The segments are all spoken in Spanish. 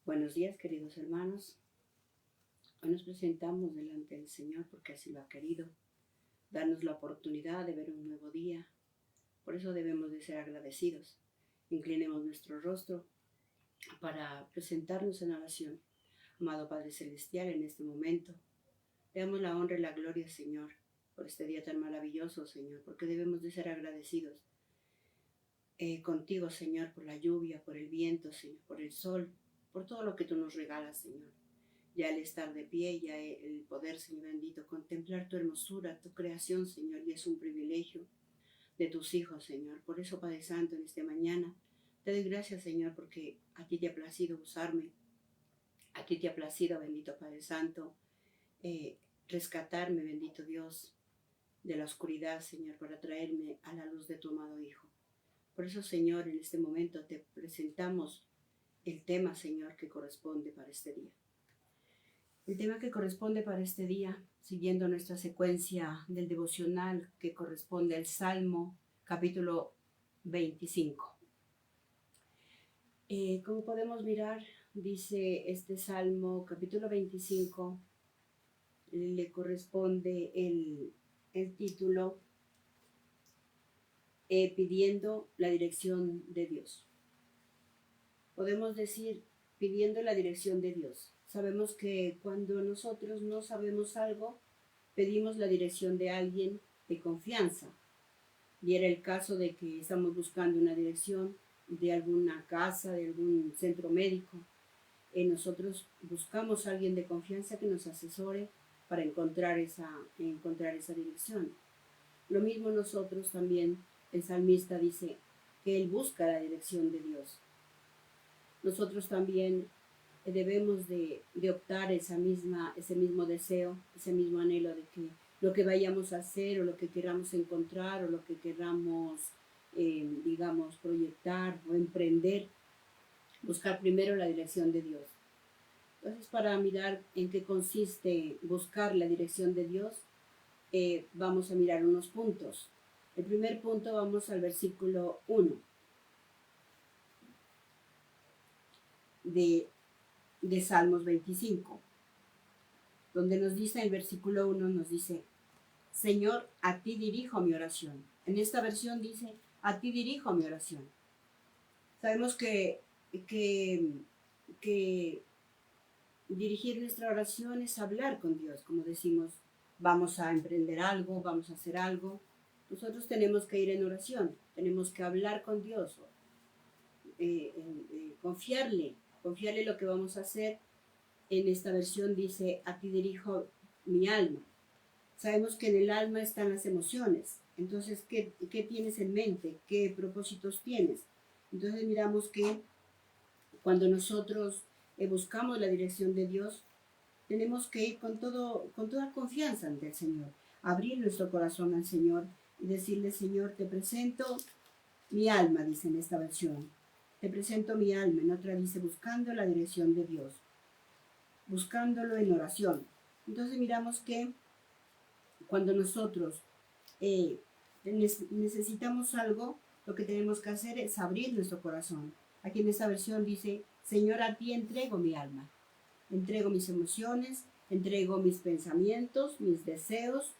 Buenos días, queridos hermanos. Hoy nos presentamos delante del Señor porque así lo ha querido, darnos la oportunidad de ver un nuevo día. Por eso debemos de ser agradecidos. Inclinemos nuestro rostro para presentarnos en oración. Amado Padre Celestial, en este momento, le damos la honra y la gloria, Señor, por este día tan maravilloso, Señor, porque debemos de ser agradecidos contigo, Señor, por la lluvia, por el viento, Señor, por el sol, por todo lo que tú nos regalas, Señor. Ya el estar de pie, ya el poder, Señor bendito, contemplar tu hermosura, tu creación, Señor, y es un privilegio de tus hijos, Señor. Por eso, Padre Santo, en esta mañana, te doy gracias, Señor, porque a ti te ha placido usarme, a ti te ha placido, bendito Padre Santo, rescatarme, bendito Dios, de la oscuridad, Señor, para traerme a la luz de tu amado Hijo. Por eso, Señor, en este momento te presentamos el tema, Señor, que corresponde para este día. El tema que corresponde para este día, siguiendo nuestra secuencia del devocional que corresponde al Salmo capítulo 25. Como podemos mirar, dice este Salmo capítulo 25, le corresponde el título pidiendo la dirección de Dios. Podemos decir pidiendo la dirección de Dios. Sabemos que cuando nosotros no sabemos algo, pedimos la dirección de alguien de confianza. Y era el caso de que estamos buscando una dirección de alguna casa, de algún centro médico. Nosotros buscamos a alguien de confianza que nos asesore para encontrar esa dirección. Lo mismo nosotros también, el salmista dice que él busca la dirección de Dios. Nosotros también debemos de optar ese mismo deseo, ese mismo anhelo de que lo que vayamos a hacer o lo que queramos encontrar o lo que queramos, proyectar o emprender, buscar primero la dirección de Dios. Entonces, para mirar en qué consiste buscar la dirección de Dios, vamos a mirar unos puntos. El primer punto, vamos al versículo 1 de Salmos 25, donde nos dice, el versículo 1 nos dice: Señor, a ti dirijo mi oración. En esta versión dice, a ti dirijo mi oración. Sabemos que dirigir nuestra oración es hablar con Dios. Como decimos, vamos a emprender algo, vamos a hacer algo. Nosotros tenemos que ir en oración, tenemos que hablar con Dios, confiarle lo que vamos a hacer. En esta versión dice, a ti dirijo mi alma. Sabemos que en el alma están las emociones. Entonces, ¿qué tienes en mente? ¿Qué propósitos tienes? Entonces miramos que cuando nosotros buscamos la dirección de Dios, tenemos que ir con toda confianza ante el Señor. Abrir nuestro corazón al Señor y decirle: Señor, te presento mi alma, dice en esta versión. Te presento mi alma. En otra dice, buscando la dirección de Dios. Buscándolo en oración. Entonces miramos que cuando nosotros necesitamos algo, lo que tenemos que hacer es abrir nuestro corazón. Aquí en esta versión dice: Señor, a ti entrego mi alma, entrego mis emociones, entrego mis pensamientos, mis deseos.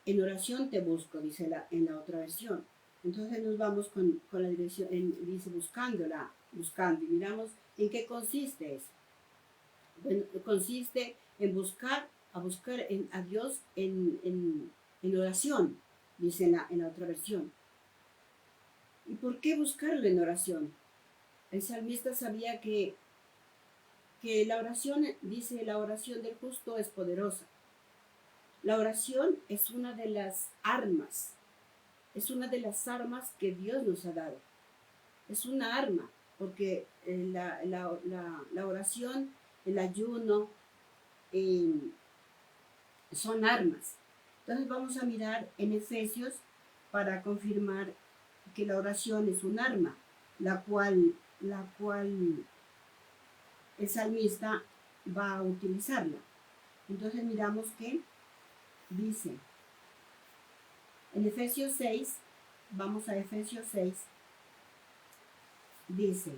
En oración te busco, dice en la otra versión. Entonces nos vamos con la dirección, dice buscando, y miramos en qué consiste eso. Bueno, consiste en buscar a Dios en oración, dice en la otra versión. ¿Y por qué buscarlo en oración? El salmista sabía que la oración, dice, la oración del justo es poderosa. La oración es una de las armas que Dios nos ha dado. Es una arma, porque la oración, el ayuno, son armas. Entonces vamos a mirar en Efesios para confirmar que la oración es un arma, la cual el salmista va a utilizarla. Entonces miramos que dice en Efesios 6, vamos a Efesios 6, dice: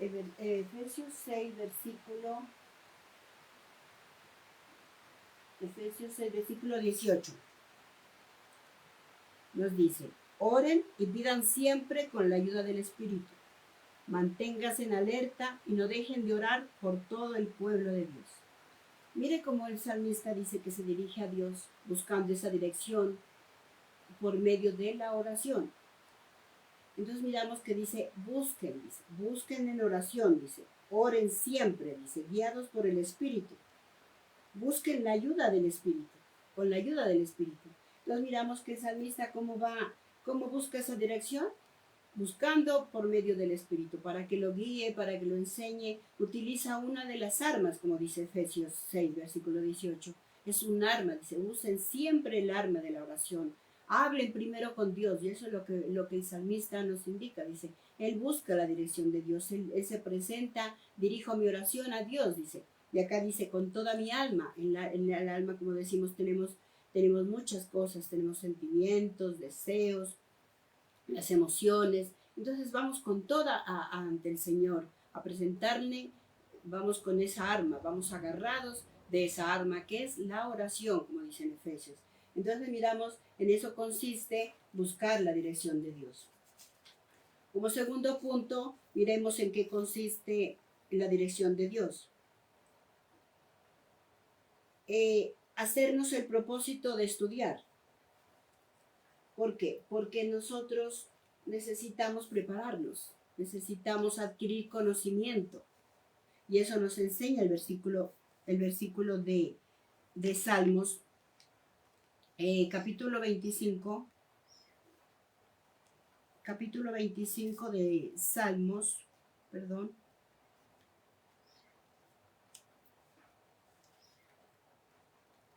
Efesios 6, versículo 18. Nos dice, oren y pidan siempre con la ayuda del Espíritu. Manténganse en alerta y no dejen de orar por todo el pueblo de Dios. Mire cómo el salmista dice que se dirige a Dios buscando esa dirección por medio de la oración. Entonces miramos que dice, busquen en oración, dice, oren siempre, dice, guiados por el Espíritu. Busquen la ayuda del Espíritu, con la ayuda del Espíritu. Entonces miramos que el salmista cómo busca esa dirección, buscando por medio del Espíritu, para que lo guíe, para que lo enseñe. Utiliza una de las armas, como dice Efesios 6, versículo 18. Es un arma, dice, usen siempre el arma de la oración. Hablen primero con Dios, y eso es lo que el salmista nos indica, dice, él busca la dirección de Dios, él se presenta, dirijo mi oración a Dios, dice, y acá dice, con toda mi alma, en el alma, como decimos, tenemos muchas cosas, tenemos sentimientos, deseos, las emociones, entonces vamos con toda ante el Señor, a presentarle, vamos con esa arma, vamos agarrados de esa arma que es la oración, como dice en Efesios. Entonces miramos, en eso consiste buscar la dirección de Dios. Como segundo punto, miremos en qué consiste la dirección de Dios. Hacernos el propósito de estudiar. ¿Por qué? Porque nosotros necesitamos prepararnos, necesitamos adquirir conocimiento. Y eso nos enseña el versículo de Salmos, capítulo 25 de Salmos,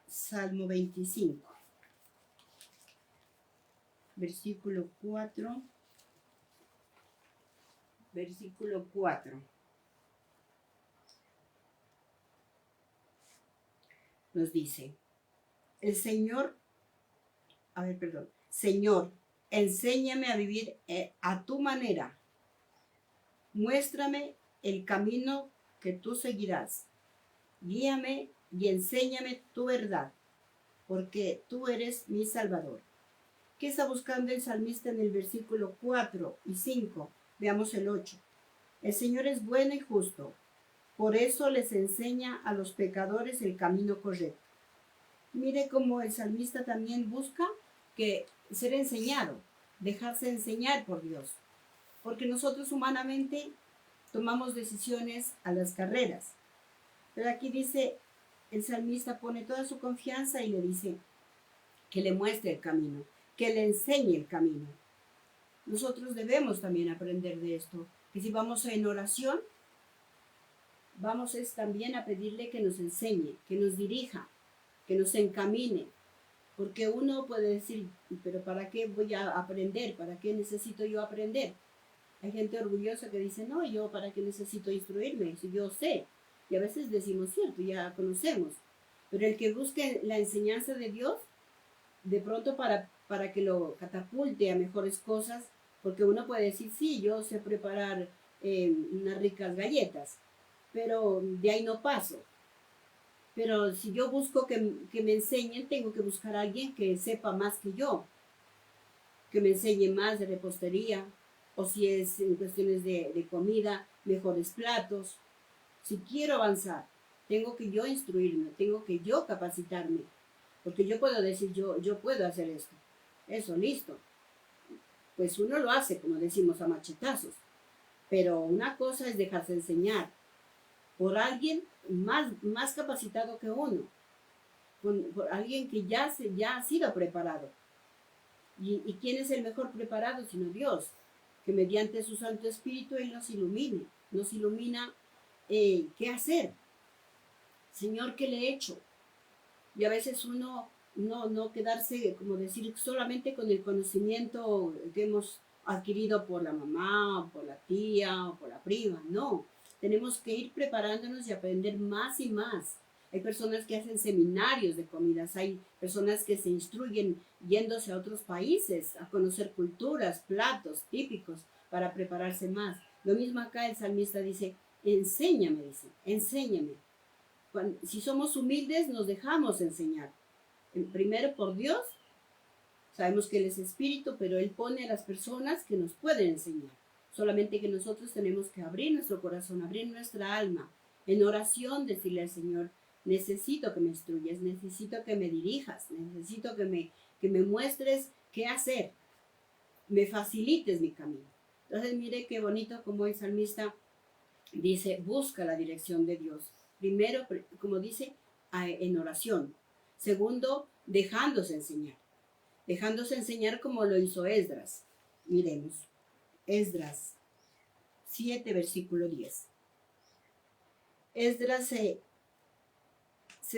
Salmo 25, versículo 4, nos dice, Señor, enséñame a vivir a tu manera. Muéstrame el camino que tú seguirás. Guíame y enséñame tu verdad, porque tú eres mi Salvador. ¿Qué está buscando el salmista en el versículo 4 y 5? Veamos el 8. El Señor es bueno y justo, por eso les enseña a los pecadores el camino correcto. Mire cómo el salmista también busca ser enseñado, dejarse enseñar por Dios. Porque nosotros humanamente tomamos decisiones a las carreras. Pero aquí dice, el salmista pone toda su confianza y le dice que le muestre el camino, que le enseñe el camino. Nosotros debemos también aprender de esto, que si vamos en oración, vamos también a pedirle que nos enseñe, que nos dirija, que nos encamine. Porque uno puede decir, pero ¿para qué voy a aprender? ¿Para qué necesito yo aprender? Hay gente orgullosa que dice, no, yo ¿para qué necesito instruirme? Si yo sé. Y a veces decimos, cierto, ya conocemos. Pero el que busque la enseñanza de Dios, de pronto para que lo catapulte a mejores cosas, porque uno puede decir, sí, yo sé preparar unas ricas galletas, pero de ahí no paso. Pero si yo busco que me enseñen, tengo que buscar a alguien que sepa más que yo, que me enseñe más de repostería, o si es en cuestiones de comida, mejores platos. Si quiero avanzar, tengo que yo instruirme, tengo que yo capacitarme, porque yo puedo decir, yo puedo hacer esto. Eso, listo. Pues uno lo hace, como decimos, a machetazos. Pero una cosa es dejarse enseñar por alguien más capacitado que uno, por alguien que ya ha sido preparado. ¿Y quién es el mejor preparado sino Dios? Que mediante su Santo Espíritu Él nos ilumina qué hacer. Señor, ¿qué le he hecho? Y a veces uno no quedarse, como decir, solamente con el conocimiento que hemos adquirido por la mamá, o por la tía, o por la prima. No, tenemos que ir preparándonos y aprender más y más. Hay personas que hacen seminarios de comidas, hay personas que se instruyen yéndose a otros países a conocer culturas, platos típicos para prepararse más. Lo mismo acá el salmista dice, enséñame, dice, enséñame. Si somos humildes, nos dejamos enseñar. Primero por Dios, sabemos que Él es espíritu, pero Él pone a las personas que nos pueden enseñar. Solamente que nosotros tenemos que abrir nuestro corazón, abrir nuestra alma, en oración decirle al Señor, necesito que me instruyas, necesito que me dirijas, necesito que me muestres qué hacer, me facilites mi camino. Entonces mire qué bonito como el salmista dice, busca la dirección de Dios. Primero, como dice, en oración. Segundo, dejándose enseñar. Dejándose enseñar como lo hizo Esdras. Miremos, Esdras 7, versículo 10. Esdras se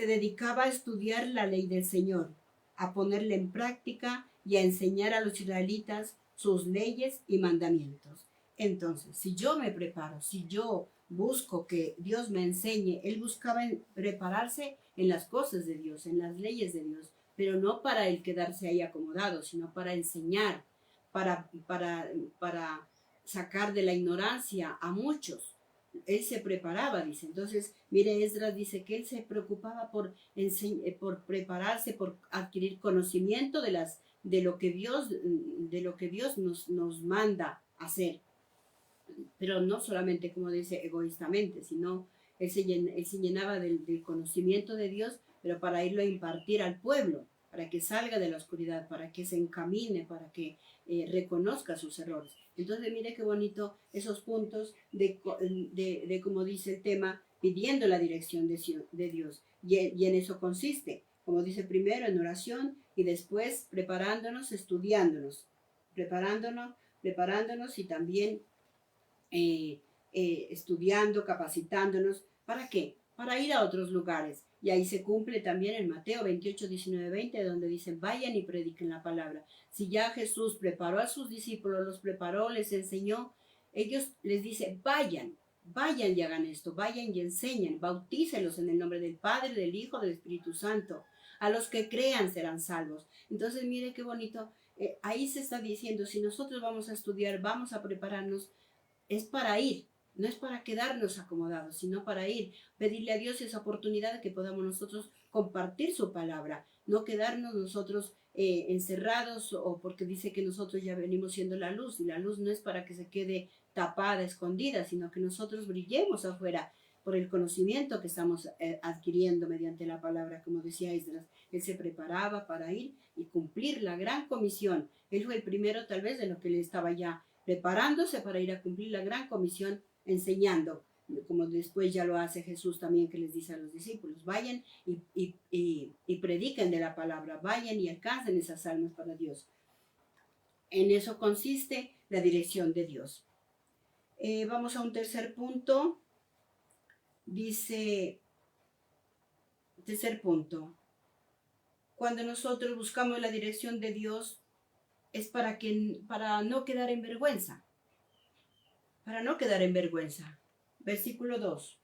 dedicaba a estudiar la ley del Señor, a ponerla en práctica y a enseñar a los israelitas sus leyes y mandamientos. Entonces, si yo me preparo, si yo busco que Dios me enseñe, él buscaba prepararse en las cosas de Dios, en las leyes de Dios, pero no para el quedarse ahí acomodado, sino para enseñar, para sacar de la ignorancia a muchos. Él se preparaba, dice. Entonces, mire, Esdras dice que él se preocupaba por prepararse, por adquirir conocimiento de lo que Dios nos manda hacer. Pero no solamente, como dice, egoístamente, sino él se llenaba del conocimiento de Dios, pero para irlo a impartir al pueblo, para que salga de la oscuridad, para que se encamine, para que reconozca sus errores. Entonces, mire qué bonito esos puntos de como dice el tema, pidiendo la dirección de Dios. Y en eso consiste, como dice primero, en oración y después preparándonos, preparándonos y también estudiando, capacitándonos. ¿Para qué? Para ir a otros lugares. Y ahí se cumple también en Mateo 28, 19, 20, donde dicen, vayan y prediquen la palabra. Si ya Jesús preparó a sus discípulos, los preparó, les enseñó, ellos les dice, vayan y hagan esto, vayan y enseñen, bautícelos en el nombre del Padre, del Hijo, del Espíritu Santo. A los que crean serán salvos. Entonces, mire qué bonito. Ahí se está diciendo, si nosotros vamos a estudiar, vamos a prepararnos, es para ir, no es para quedarnos acomodados, sino para ir, pedirle a Dios esa oportunidad de que podamos nosotros compartir su palabra, no quedarnos nosotros encerrados, o porque dice que nosotros ya venimos siendo la luz, y la luz no es para que se quede tapada, escondida, sino que nosotros brillemos afuera por el conocimiento que estamos adquiriendo mediante la palabra, como decía Esdras. Él se preparaba para ir y cumplir la gran comisión. Él fue el primero tal vez de lo que le estaba ya preparándose para ir a cumplir la gran comisión, enseñando, como después ya lo hace Jesús también, que les dice a los discípulos, vayan y prediquen de la palabra, vayan y alcancen esas almas para Dios. En eso consiste la dirección de Dios. Vamos a un tercer punto. Dice, tercer punto, cuando nosotros buscamos la dirección de Dios, es para no quedar en vergüenza. Para no quedar en vergüenza. Versículo 2.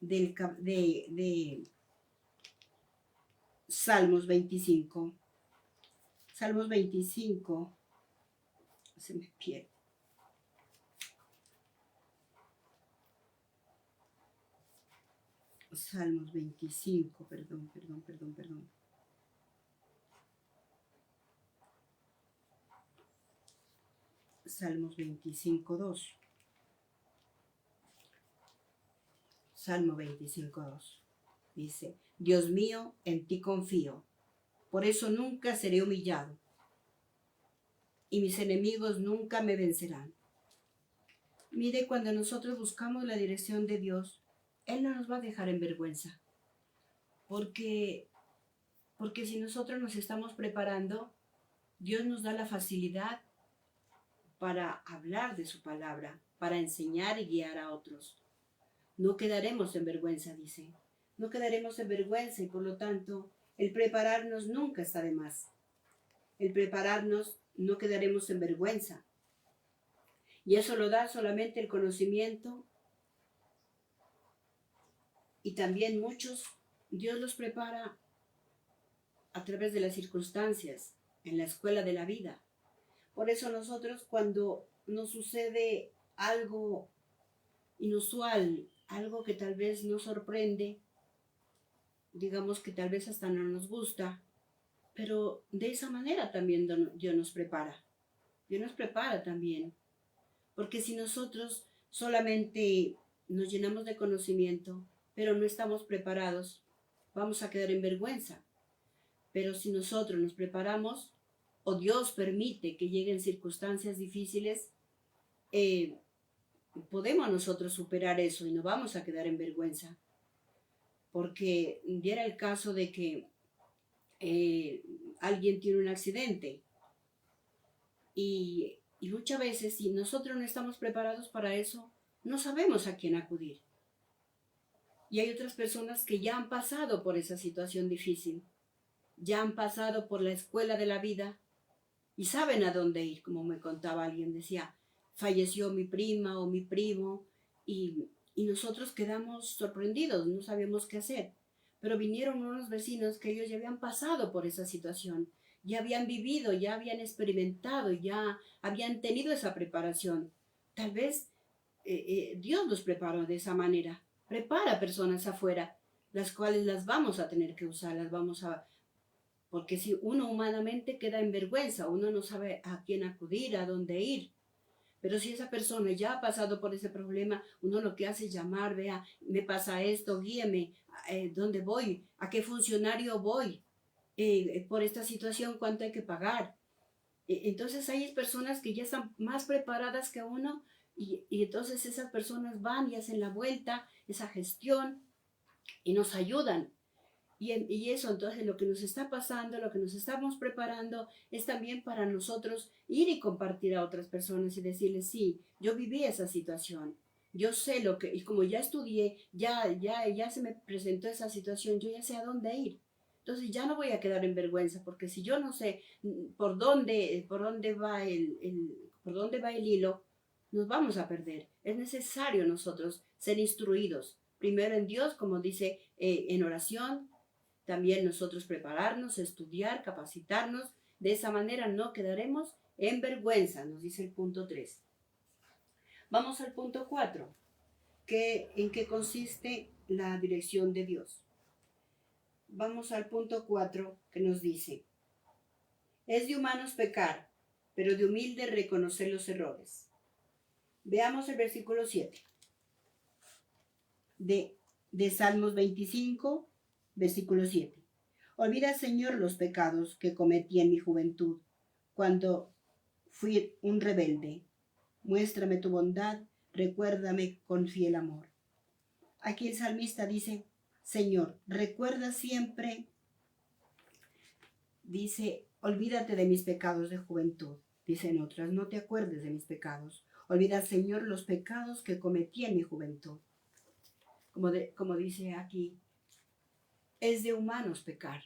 De Salmos 25. Salmos 25. Se me pierde. Salmos 25, perdón. Salmos 25, 2. Salmo 25, 2. Dice, Dios mío, en ti confío, por eso nunca seré humillado, y mis enemigos nunca me vencerán. Mire, cuando nosotros buscamos la dirección de Dios, Él no nos va a dejar en vergüenza, porque si nosotros nos estamos preparando, Dios nos da la facilidad para hablar de su palabra, para enseñar y guiar a otros. No quedaremos en vergüenza, dice. No quedaremos en vergüenza y por lo tanto el prepararnos nunca está de más. El prepararnos no quedaremos en vergüenza. Y eso lo da solamente el conocimiento. Y también muchos, Dios los prepara a través de las circunstancias, en la escuela de la vida. Por eso nosotros cuando nos sucede algo inusual, algo que tal vez nos sorprende, digamos que tal vez hasta no nos gusta, pero de esa manera también Dios nos prepara. Dios nos prepara también. Porque si nosotros solamente nos llenamos de conocimiento, pero no estamos preparados, vamos a quedar en vergüenza. Pero si nosotros nos preparamos, o Dios permite que lleguen circunstancias difíciles, eh, podemos nosotros superar eso y no vamos a quedar en vergüenza. Porque diera el caso de que alguien tiene un accidente y muchas veces si nosotros no estamos preparados para eso, no sabemos a quién acudir. Y hay otras personas que ya han pasado por esa situación difícil, ya han pasado por la escuela de la vida y saben a dónde ir, como me contaba alguien, decía, falleció mi prima o mi primo y nosotros quedamos sorprendidos, no sabíamos qué hacer. Pero vinieron unos vecinos que ellos ya habían pasado por esa situación, ya habían vivido, ya habían experimentado, ya habían tenido esa preparación. Tal vez Dios nos preparó de esa manera. Prepara personas afuera, las cuales las vamos a tener que usar, las vamos a... Porque si uno humanamente queda en vergüenza, uno no sabe a quién acudir, a dónde ir. Pero si esa persona ya ha pasado por ese problema, uno lo que hace es llamar, vea, me pasa esto, guíeme, ¿dónde voy? ¿A qué funcionario voy? Por esta situación, ¿cuánto hay que pagar? Entonces hay personas que ya están más preparadas que uno y entonces esas personas van y hacen la vuelta, esa gestión y nos ayudan. Y eso, entonces, lo que nos está pasando, lo que nos estamos preparando, es también para nosotros ir y compartir a otras personas y decirles, sí, yo viví esa situación, yo sé lo que, y como ya estudié, ya se me presentó esa situación, yo ya sé a dónde ir. Entonces ya no voy a quedar en vergüenza, porque si yo no sé por dónde va por dónde va el hilo, nos vamos a perder. Es necesario nosotros ser instruidos, primero en Dios, como dice en oración, también nosotros prepararnos, estudiar, capacitarnos. De esa manera no quedaremos en vergüenza, nos dice el punto 3. Vamos al punto 4, en qué consiste la dirección de Dios. Vamos al punto 4 que nos dice, es de humanos pecar, pero de humilde reconocer los errores. Veamos el versículo 7 de Salmos 25, versículo 7. Olvida, Señor, los pecados que cometí en mi juventud, cuando fui un rebelde. Muéstrame tu bondad, recuérdame con fiel amor. Aquí el salmista dice, Señor, recuerda siempre, dice, olvídate de mis pecados de juventud. Dicen otras, no te acuerdes de mis pecados. Olvida, Señor, los pecados que cometí en mi juventud. Como dice aquí, es de humanos pecar.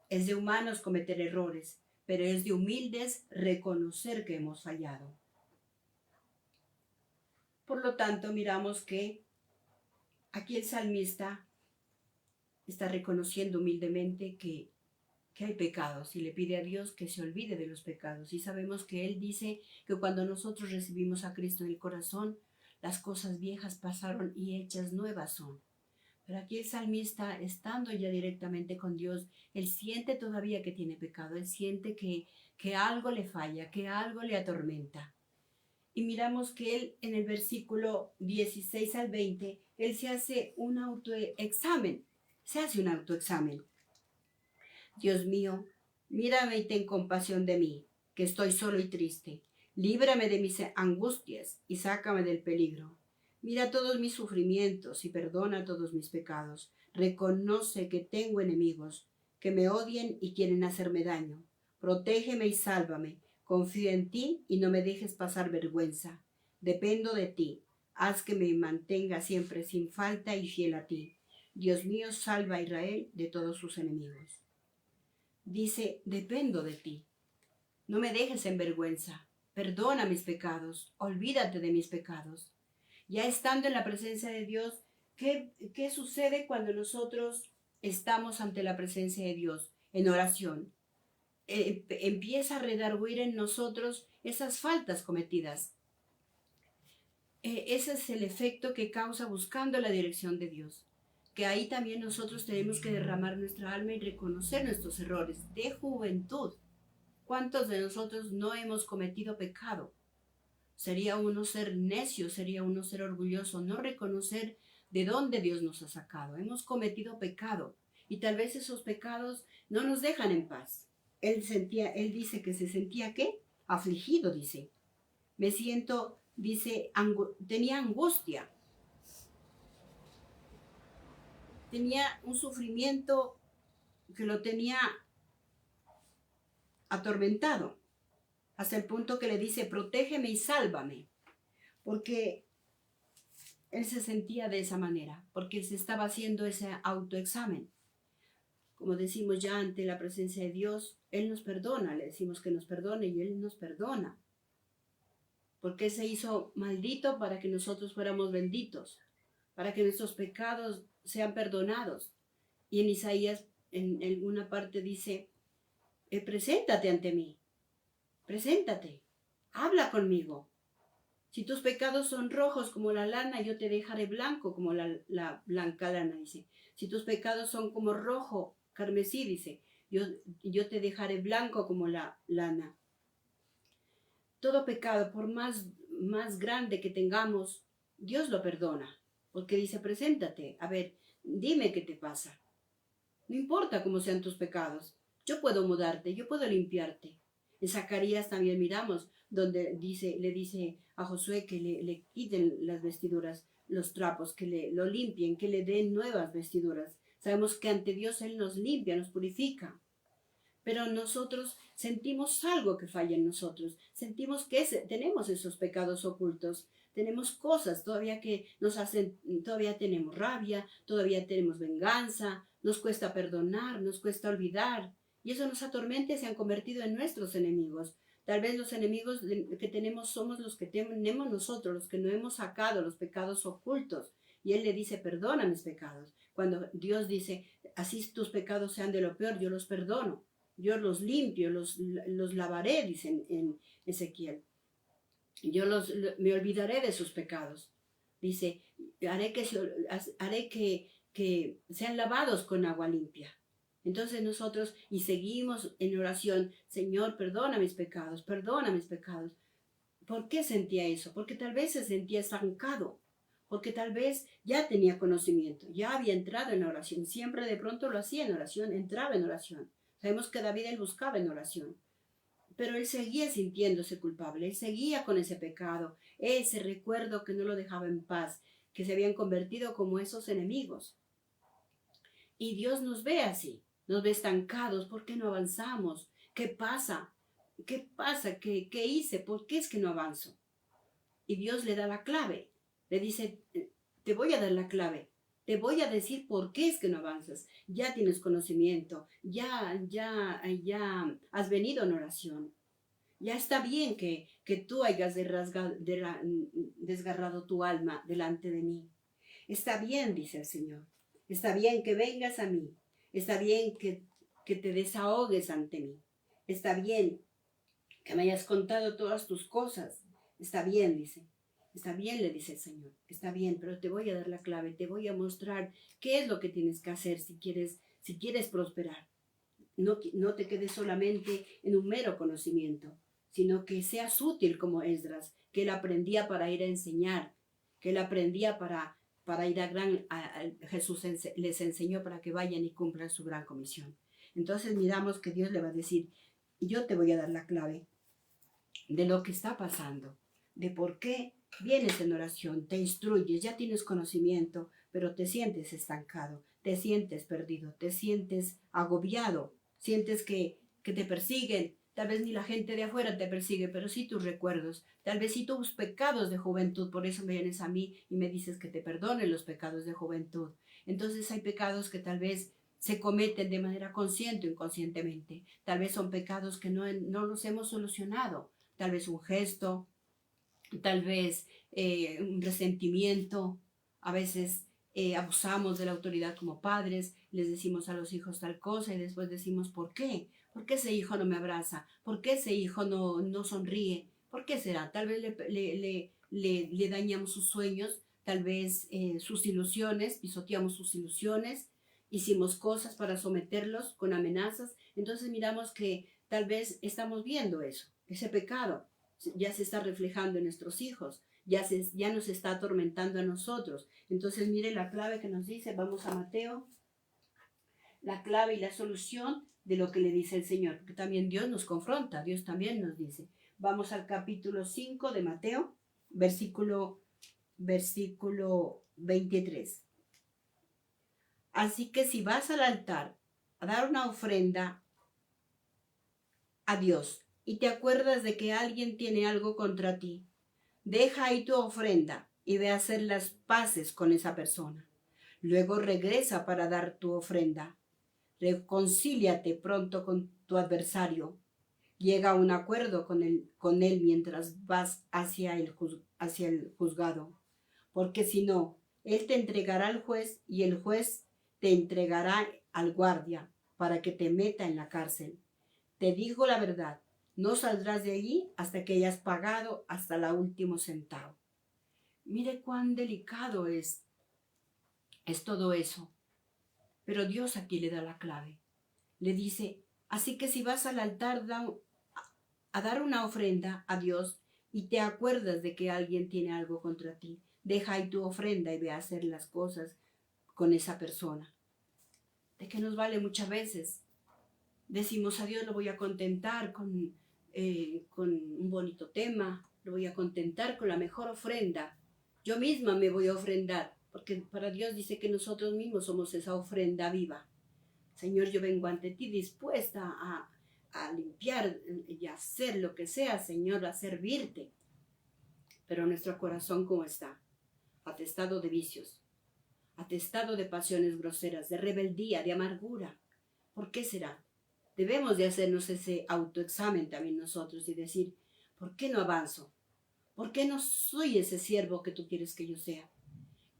Es de humanos cometer errores, pero es de humildes reconocer que hemos fallado. Por lo tanto, miramos que aquí el salmista está reconociendo humildemente que hay pecados y le pide a Dios que se olvide de los pecados. Y sabemos que Él dice que cuando nosotros recibimos a Cristo en el corazón, las cosas viejas pasaron y hechas nuevas son. Pero aquí el salmista, estando ya directamente con Dios, él siente todavía que tiene pecado, él siente que algo le falla, que algo le atormenta. Y miramos que él en el versículo 16 al 20, él se hace un autoexamen, Dios mío, mírame y ten compasión de mí, que estoy solo y triste. Líbrame de mis angustias y sácame del peligro. Mira todos mis sufrimientos y perdona todos mis pecados. Reconoce que tengo enemigos, que me odian y quieren hacerme daño. Protégeme y sálvame. Confío en ti y no me dejes pasar vergüenza. Dependo de ti. Haz que me mantenga siempre sin falta y fiel a ti. Dios mío, salva a Israel de todos sus enemigos. Dice, dependo de ti. No me dejes en vergüenza. Perdona mis pecados. Olvídate de mis pecados. Ya estando en la presencia de Dios, ¿qué sucede cuando nosotros estamos ante la presencia de Dios en oración? empieza a redarguir en nosotros esas faltas cometidas. Ese es el efecto que causa buscando la dirección de Dios. Que ahí también nosotros tenemos que derramar nuestra alma y reconocer nuestros errores de juventud. ¿Cuántos de nosotros no hemos cometido pecado? Sería uno ser necio, sería uno ser orgulloso, no reconocer de dónde Dios nos ha sacado. Hemos cometido pecado y tal vez esos pecados no nos dejan en paz. Él dice que se sentía, ¿qué? Afligido, dice. Me siento, dice, tenía angustia. Tenía un sufrimiento que lo tenía atormentado, hasta el punto que le dice, protégeme y sálvame, porque él se sentía de esa manera, porque se estaba haciendo ese autoexamen. Como decimos ya ante la presencia de Dios, Él nos perdona, le decimos que nos perdone y Él nos perdona, porque se hizo maldito para que nosotros fuéramos benditos, para que nuestros pecados sean perdonados. Y en Isaías, en alguna parte dice, preséntate ante mí, preséntate, habla conmigo. Si tus pecados son rojos como la lana, yo te dejaré blanco como la blanca lana, dice. Si tus pecados son como rojo, carmesí, dice, yo te dejaré blanco como la lana. Todo pecado, por más grande que tengamos, Dios lo perdona. Porque dice, preséntate, a ver, dime qué te pasa. No importa cómo sean tus pecados, yo puedo mudarte, yo puedo limpiarte. En Zacarías también miramos donde le dice a Josué que le quiten las vestiduras, los trapos, que lo limpien, que le den nuevas vestiduras. Sabemos que ante Dios Él nos limpia, nos purifica. Pero nosotros sentimos algo que falla en nosotros. Sentimos que tenemos esos pecados ocultos. Tenemos cosas todavía que nos hacen, todavía tenemos rabia, todavía tenemos venganza, nos cuesta perdonar, nos cuesta olvidar. Y eso nos atormenta y se han convertido en nuestros enemigos. Tal vez los enemigos que tenemos somos los que tenemos nosotros, los que no hemos sacado los pecados ocultos. Y Él le dice, perdona mis pecados. Cuando Dios dice, así tus pecados sean de lo peor, yo los perdono. Yo los limpio, los lavaré, dice en Ezequiel. Yo me olvidaré de sus pecados. Dice, haré que sean lavados con agua limpia. Entonces nosotros, y seguimos en oración, Señor, perdona mis pecados, perdona mis pecados. ¿Por qué sentía eso? Porque tal vez se sentía estancado, porque tal vez ya tenía conocimiento, ya había entrado en la oración, siempre de pronto lo hacía en oración, entraba en oración. Sabemos que David él buscaba en oración, pero él seguía sintiéndose culpable, él seguía con ese pecado, ese recuerdo que no lo dejaba en paz, que se habían convertido como esos enemigos. Y Dios nos ve así, nos ve estancados, ¿por qué no avanzamos? ¿Qué pasa? ¿Qué pasa? ¿Qué hice? ¿Por qué es que no avanzo? Y Dios le da la clave, le dice, te voy a dar la clave. Te voy a decir por qué es que no avanzas. Ya tienes conocimiento, ya has venido en oración. Ya está bien que tú hayas desgarrado tu alma delante de mí. Está bien, dice el Señor. Está bien que vengas a mí. Está bien que te desahogues ante mí. Está bien que me hayas contado todas tus cosas. Está bien, dice. Está bien, le dice el Señor, está bien, pero te voy a dar la clave, te voy a mostrar qué es lo que tienes que hacer si quieres prosperar. No te quedes solamente en un mero conocimiento, sino que seas útil como Esdras, que él aprendía para ir a enseñar, que él aprendía para ir Jesús les enseñó para que vayan y cumplan su gran comisión. Entonces miramos que Dios le va a decir, yo te voy a dar la clave de lo que está pasando, de por qué vienes en oración, te instruyes, ya tienes conocimiento, pero te sientes estancado, te sientes perdido, te sientes agobiado, sientes que te persiguen. Tal vez ni la gente de afuera te persigue, pero sí tus recuerdos, tal vez sí tus pecados de juventud. Por eso me vienes a mí y me dices que te perdone los pecados de juventud. Entonces hay pecados que tal vez se cometen de manera consciente o inconscientemente. Tal vez son pecados que no los hemos solucionado. Tal vez un gesto, tal vez un resentimiento. A veces abusamos de la autoridad como padres, les decimos a los hijos tal cosa y después decimos ¿por qué? ¿Por qué ese hijo no me abraza? ¿Por qué ese hijo no sonríe? ¿Por qué será? Tal vez le dañamos sus sueños, tal vez sus ilusiones, pisoteamos sus ilusiones, hicimos cosas para someterlos con amenazas. Entonces miramos que tal vez estamos viendo eso, ese pecado ya se está reflejando en nuestros hijos, ya nos está atormentando a nosotros. Entonces mire la clave que nos dice, vamos a Mateo, la clave y la solución de lo que le dice el Señor, porque también Dios nos confronta, Dios también nos dice. Vamos al capítulo 5 de Mateo, versículo 23. Así que si vas al altar a dar una ofrenda a Dios y te acuerdas de que alguien tiene algo contra ti, deja ahí tu ofrenda y ve a hacer las paces con esa persona. Luego regresa para dar tu ofrenda. Reconcíliate pronto con tu adversario. Llega a un acuerdo con él mientras vas hacia el juzgado. Porque si no, él te entregará al juez y el juez te entregará al guardia para que te meta en la cárcel. Te digo la verdad, no saldrás de allí hasta que hayas pagado hasta el último centavo. Mire cuán delicado es todo eso. Pero Dios aquí le da la clave. Le dice, así que si vas al altar a dar una ofrenda a Dios y te acuerdas de que alguien tiene algo contra ti, deja ahí tu ofrenda y ve a hacer las cosas con esa persona. ¿De qué nos vale muchas veces? Decimos a Dios lo voy a contentar con un bonito tema, lo voy a contentar con la mejor ofrenda. Yo misma me voy a ofrendar, porque para Dios dice que nosotros mismos somos esa ofrenda viva. Señor, yo vengo ante ti dispuesta a limpiar y a hacer lo que sea, Señor, a servirte. Pero nuestro corazón, ¿cómo está? Atestado de vicios, atestado de pasiones groseras, de rebeldía, de amargura. ¿Por qué será? Debemos de hacernos ese autoexamen también nosotros y decir, ¿por qué no avanzo? ¿Por qué no soy ese siervo que tú quieres que yo sea?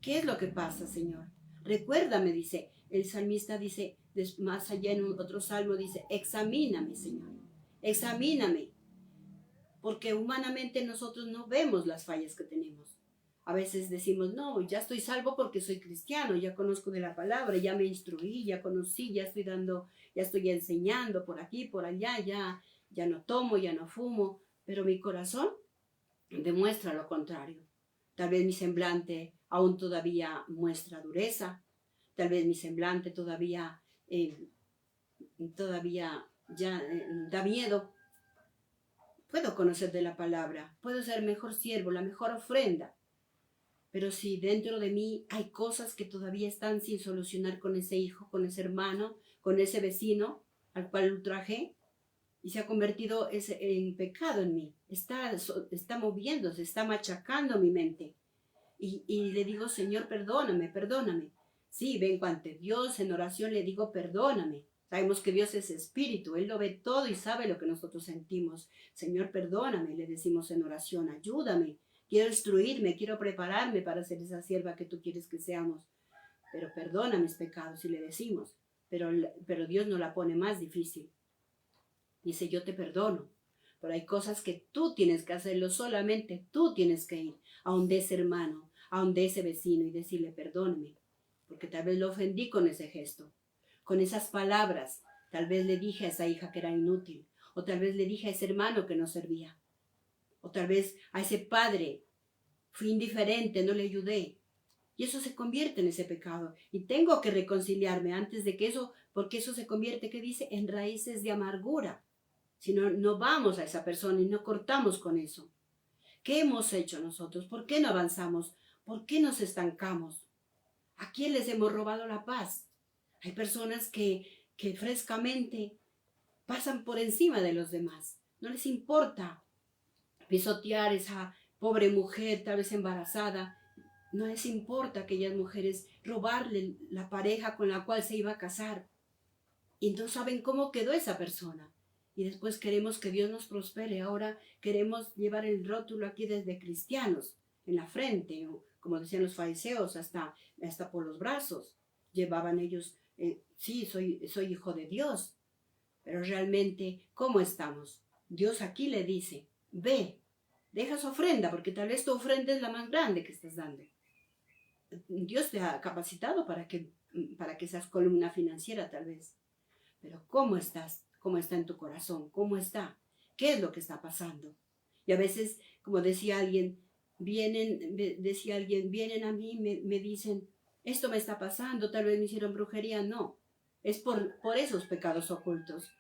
¿Qué es lo que pasa, Señor? Recuérdame, dice, el salmista dice, más allá en otro salmo dice, examíname, Señor, examíname, porque humanamente nosotros no vemos las fallas que tenemos. A veces decimos, no, ya estoy salvo porque soy cristiano, ya conozco de la palabra, ya me instruí, ya conocí, ya estoy enseñando por aquí, por allá, ya no tomo, ya no fumo, pero mi corazón demuestra lo contrario. Tal vez mi semblante aún todavía muestra dureza, tal vez mi semblante todavía da miedo. Puedo conocer de la palabra, puedo ser mejor siervo, la mejor ofrenda, pero si dentro de mí hay cosas que todavía están sin solucionar con ese hijo, con ese hermano, con ese vecino al cual ultrajé, y se ha convertido en pecado en mí, está moviéndose, está machacando mi mente. Y le digo, Señor, perdóname, perdóname. Sí, vengo ante Dios en oración, le digo, perdóname. Sabemos que Dios es espíritu, Él lo ve todo y sabe lo que nosotros sentimos. Señor, perdóname, le decimos en oración, ayúdame. Quiero instruirme, quiero prepararme para ser esa sierva que tú quieres que seamos. Pero perdona mis pecados, y le decimos. Pero Dios no la pone más difícil. Dice, yo te perdono. Pero hay cosas que tú tienes que hacerlo, solamente tú tienes que ir a donde ese hermano, a donde ese vecino y decirle, perdóname, porque tal vez lo ofendí con ese gesto, con esas palabras. Tal vez le dije a esa hija que era inútil, o tal vez le dije a ese hermano que no servía, o tal vez a ese padre fui indiferente, no le ayudé. Y eso se convierte en ese pecado. Y tengo que reconciliarme antes de que eso, porque eso se convierte, ¿qué dice? En raíces de amargura. Si no vamos a esa persona y no cortamos con eso. ¿Qué hemos hecho nosotros? ¿Por qué no avanzamos? ¿Por qué nos estancamos? ¿A quién les hemos robado la paz? Hay personas que frescamente pasan por encima de los demás. No les importa pisotear esa pobre mujer, tal vez embarazada. No les importa a aquellas mujeres robarle la pareja con la cual se iba a casar. Y no saben cómo quedó esa persona. Y después queremos que Dios nos prospere. Ahora queremos llevar el rótulo aquí desde cristianos, en la frente, como decían los fariseos, hasta por los brazos. Llevaban ellos, sí, soy hijo de Dios. Pero realmente, ¿cómo estamos? Dios aquí le dice, ve, deja su ofrenda, porque tal vez tu ofrenda es la más grande que estás dando. Dios te ha capacitado para que seas columna financiera tal vez. Pero ¿cómo estás? ¿Cómo está en tu corazón? ¿Cómo está? ¿Qué es lo que está pasando? Y a veces, como decía alguien, vienen a mí, me dicen, esto me está pasando, tal vez me hicieron brujería. No, es por esos pecados ocultos,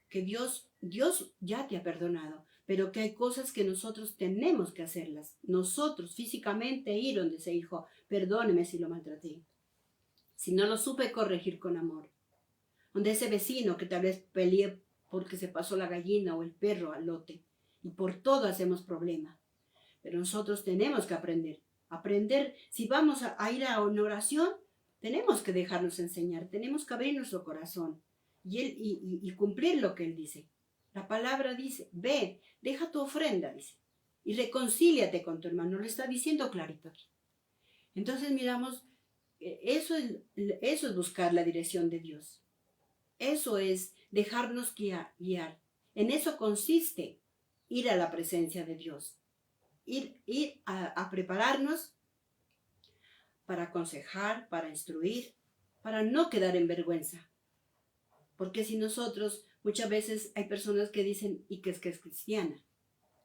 que Dios ya te ha perdonado, pero que hay cosas que nosotros tenemos que hacerlas. Nosotros físicamente ir donde ese hijo, perdóneme si lo maltraté, si no lo supe corregir con amor. Donde ese vecino que tal vez peleé porque se pasó la gallina o el perro al lote. Y por todo hacemos problema. Pero nosotros tenemos que aprender. Aprender, si vamos a ir a una oración, tenemos que dejarnos enseñar, tenemos que abrir nuestro corazón y cumplir lo que Él dice. La palabra dice, ve, deja tu ofrenda, dice, y reconcíliate con tu hermano. Lo está diciendo clarito aquí. Entonces miramos, eso es buscar la dirección de Dios. Eso es dejarnos guiar. En eso consiste ir a la presencia de Dios. Ir a prepararnos para aconsejar, para instruir, para no quedar en vergüenza. Porque si nosotros, muchas veces hay personas que dicen, ¿y qué es que es cristiana?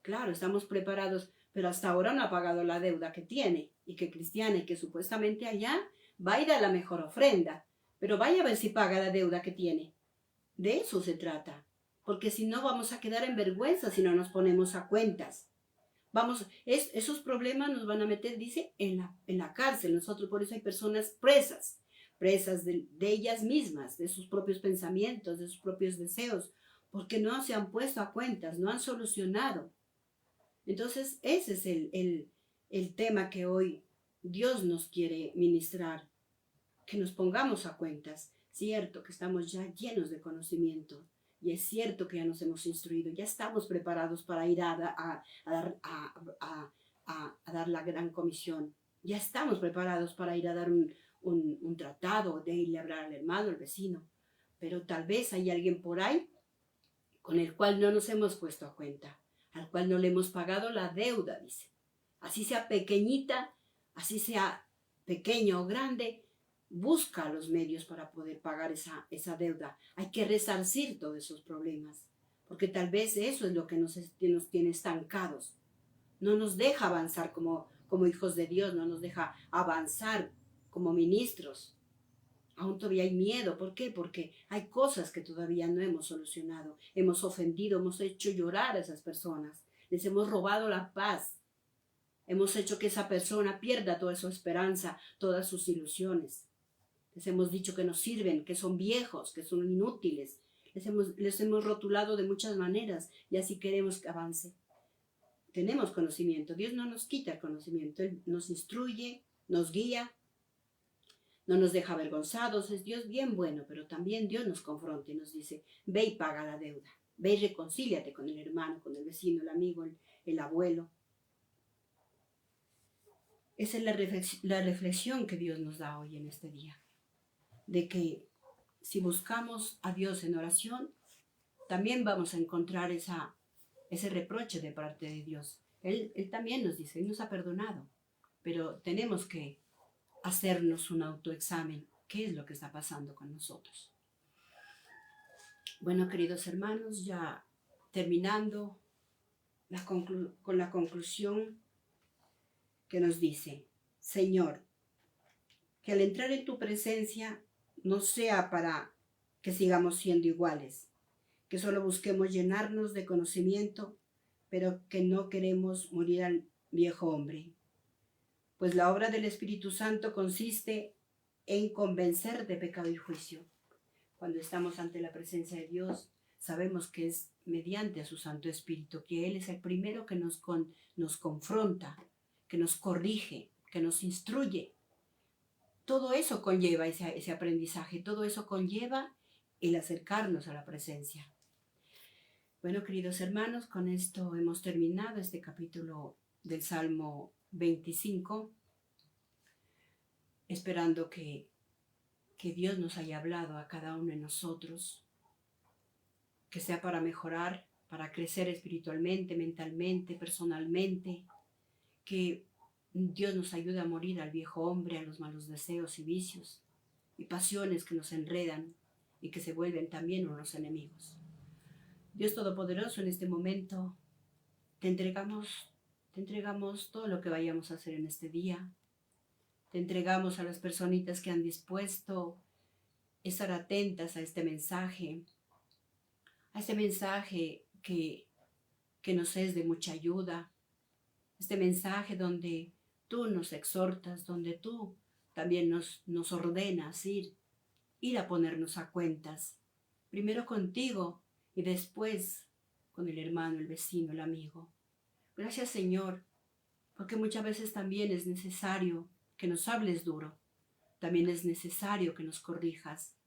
Claro, estamos preparados, pero hasta ahora no ha pagado la deuda que tiene, y que cristiana, y que supuestamente allá va a ir a la mejor ofrenda, pero vaya a ver si paga la deuda que tiene. De eso se trata, porque si no vamos a quedar en vergüenza si no nos ponemos a cuentas. Esos problemas nos van a meter, dice, en la cárcel. Nosotros, por eso hay personas presas de ellas mismas, de sus propios pensamientos, de sus propios deseos, porque no se han puesto a cuentas, no han solucionado. Entonces, ese es el tema que hoy Dios nos quiere ministrar, que nos pongamos a cuentas. Cierto que estamos ya llenos de conocimiento y es cierto que ya nos hemos instruido, ya estamos preparados para ir a dar la gran comisión, ya estamos preparados para ir a dar un tratado, de irle a hablar al hermano, al vecino, pero tal vez hay alguien por ahí con el cual no nos hemos puesto a cuenta, al cual no le hemos pagado la deuda, dice. Así sea pequeñita, así sea pequeño o grande, busca los medios para poder pagar esa deuda. Hay que resarcir todos esos problemas, porque tal vez eso es lo que nos tiene estancados. No nos deja avanzar como hijos de Dios, no nos deja avanzar como ministros. Aún todavía hay miedo. ¿Por qué? Porque hay cosas que todavía no hemos solucionado. Hemos ofendido, hemos hecho llorar a esas personas. Les hemos robado la paz. Hemos hecho que esa persona pierda toda su esperanza, todas sus ilusiones. Les hemos dicho que no sirven, que son viejos, que son inútiles. Les hemos rotulado de muchas maneras y así queremos que avance. Tenemos conocimiento. Dios no nos quita el conocimiento. Él nos instruye, nos guía, no nos deja avergonzados. Es Dios bien bueno, pero también Dios nos confronta y nos dice, ve y paga la deuda. Ve y reconcíliate con el hermano, con el vecino, el amigo, el abuelo. Esa es la reflexión que Dios nos da hoy en este día. De que si buscamos a Dios en oración, también vamos a encontrar ese reproche de parte de Dios. Él también nos dice, Él nos ha perdonado, pero tenemos que hacernos un autoexamen. ¿Qué es lo que está pasando con nosotros? Bueno, queridos hermanos, ya terminando con la conclusión que nos dice, Señor, que al entrar en tu presencia no sea para que sigamos siendo iguales, que solo busquemos llenarnos de conocimiento, pero que no queremos morir al viejo hombre. Pues la obra del Espíritu Santo consiste en convencer de pecado y juicio. Cuando estamos ante la presencia de Dios, sabemos que es mediante su Santo Espíritu, que Él es el primero que nos confronta, que nos corrige, que nos instruye. Todo eso conlleva ese aprendizaje, todo eso conlleva el acercarnos a la presencia. Bueno, queridos hermanos, con esto hemos terminado este capítulo del Salmo 25, esperando que Dios nos haya hablado a cada uno de nosotros que sea para mejorar, para crecer espiritualmente, mentalmente, personalmente, que Dios nos ayude a morir al viejo hombre, a los malos deseos y vicios y pasiones que nos enredan y que se vuelven también unos enemigos. Dios Todopoderoso, en este momento te entregamos todo lo que vayamos a hacer en este día. Te entregamos a las personitas que han dispuesto estar atentas a este mensaje que nos es de mucha ayuda, este mensaje donde tú nos exhortas, donde tú también nos ordenas ir a ponernos a cuentas, primero contigo y después con el hermano, el vecino, el amigo. Gracias, Señor, porque muchas veces también es necesario que nos hables duro, también es necesario que nos corrijas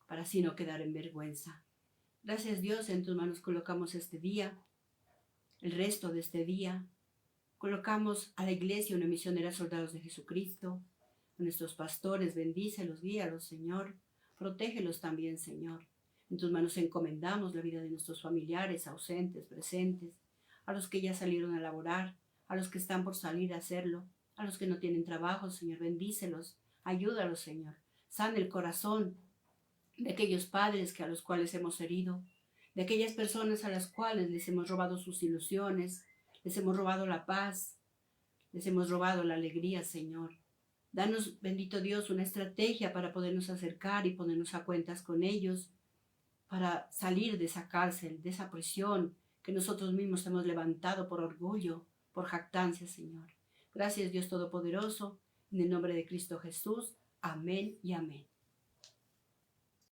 para así no quedar en vergüenza. Gracias, Dios, en tus manos colocamos este día, el resto de este día. Colocamos a la iglesia, una misionera soldados de Jesucristo, a nuestros pastores, bendícelos, guíalos, Señor. Protégelos también, Señor. En tus manos encomendamos la vida de nuestros familiares, ausentes, presentes, a los que ya salieron a laborar, a los que están por salir a hacerlo, a los que no tienen trabajo, Señor, bendícelos, ayúdalos, Señor. Sana el corazón de aquellos padres a los cuales hemos herido, de aquellas personas a las cuales les hemos robado sus ilusiones, les hemos robado la paz, les hemos robado la alegría, Señor. Danos, bendito Dios, una estrategia para podernos acercar y ponernos a cuentas con ellos, para salir de esa cárcel, de esa prisión que nosotros mismos hemos levantado por orgullo, por jactancia, Señor. Gracias, Dios Todopoderoso, en el nombre de Cristo Jesús. Amén y amén.